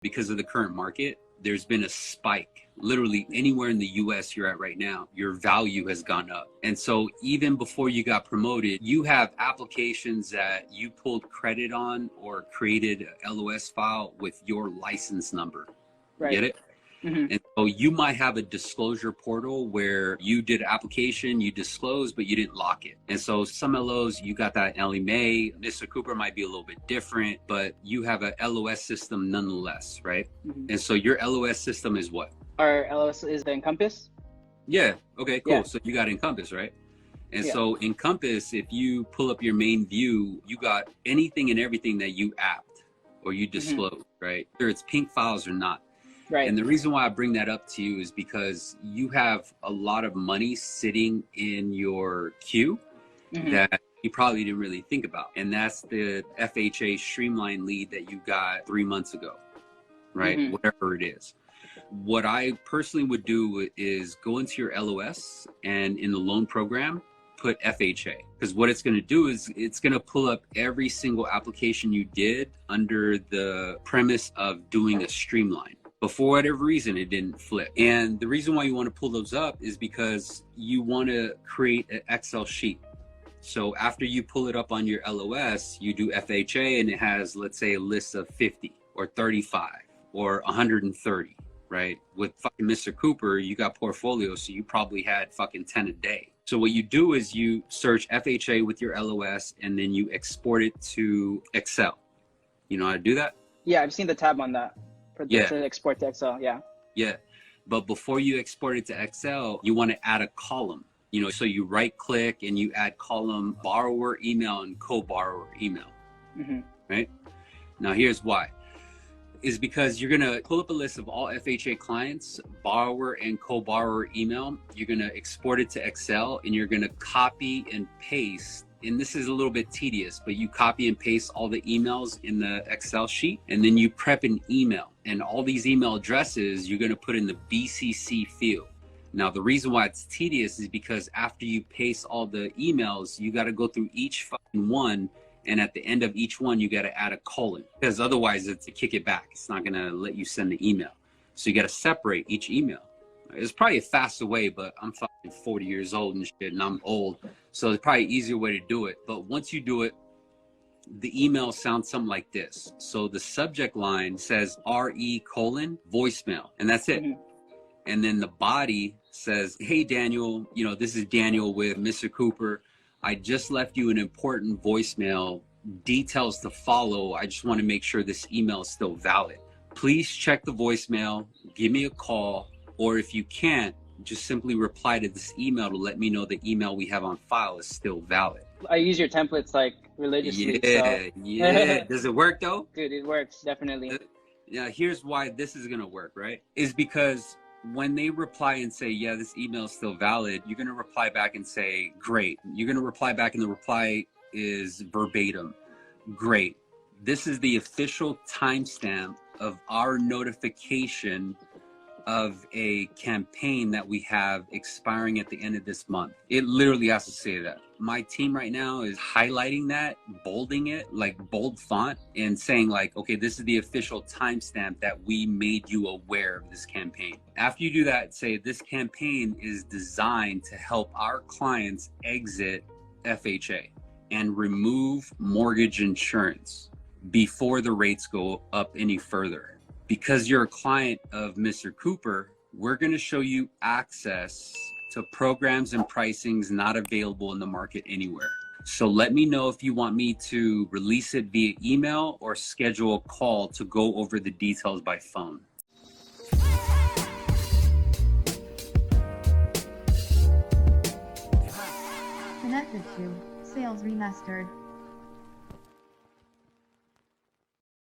because of the current market, there's been a spike. Literally anywhere in the US you're at right now, your value has gone up. And so even before you got promoted, you have applications that you pulled credit on or created a LOS file with your license number. Right. Get it? Mm-hmm. And so you might have a disclosure portal where you did an application, you disclosed, but you didn't lock it. And so some LOs, you got that Ellie Mae. Mr. Cooper might be a little bit different, but you have a LOS system nonetheless, right? Mm-hmm. And so your LOS system is what? Our LOS is the Encompass. Yeah. Okay, cool. Yeah. So you got Encompass, right? And so Encompass, if you pull up your main view, you got anything and everything that you apped or you disclosed, right? Whether it's pink files or not. Right. And the reason why I bring that up to you is because you have a lot of money sitting in your queue that you probably didn't really think about. And that's the FHA Streamline lead that you got 3 months ago, right? Whatever it is. What I personally would do is go into your LOS and in the loan program, put FHA. Because what it's going to do is it's going to pull up every single application you did under the premise of doing a streamline. But for whatever reason, it didn't flip. And the reason why you want to pull those up is because you want to create an Excel sheet. So after you pull it up on your LOS, you do FHA and it has, let's say, a list of 50 or 35 or 130, right? With fucking Mr. Cooper, you got portfolio, so you probably had fucking 10 a day. So what you do is you search FHA with your LOS and then you export it to Excel. You know how to do that? Yeah, I've seen the tab on that. To export to Excel, yeah. But before you export it to Excel, you want to add a column. You know, so you right click and you add column borrower email and co-borrower email. Right? Now here's why. Is because you're gonna pull up a list of all FHA clients, borrower and co-borrower email. You're gonna export it to Excel and you're gonna copy and paste. And this is a little bit tedious, but you copy and paste all the emails in the Excel sheet and then you prep an email. And all these email addresses, you're going to put in the BCC field. Now, the reason why it's tedious is because after you paste all the emails, you got to go through each fucking one. And at the end of each one, you got to add a colon because otherwise it's to kick it back. It's not going to let you send the email. So you got to separate each email. It's probably a faster way, but I'm fucking 40 years old and shit and I'm old. So it's probably an easier way to do it. But once you do it, the email sounds something like this. So the subject line says RE : voicemail, and that's it. And then the body says, hey, Daniel, you know, this is Daniel with Mr. Cooper. I just left you an important voicemail. Details to follow. I just want to make sure this email is still valid. Please check the voicemail, give me a call, or if you can't, just simply reply to this email to let me know the email we have on file is still valid. I use your templates like religiously. Yeah. Does it work though? Dude, it works, definitely. Yeah, here's why this is going to work, right? Is because when they reply and say, yeah, this email is still valid, you're going to reply back and say, great. You're going to reply back and the reply is verbatim. Great. This is the official timestamp of our notification of a campaign that we have expiring at the end of this month. It literally has to say that. My team right now is highlighting that, bolding it, like bold font, and saying like, okay, this is the official timestamp that we made you aware of this campaign. After you do that, say this campaign is designed to help our clients exit FHA and remove mortgage insurance before the rates go up any further. Because you're a client of Mr. Cooper, we're going to show you access to programs and pricings not available in the market anywhere. So let me know if you want me to release it via email or schedule a call to go over the details by phone. Connected to SalesRemastered.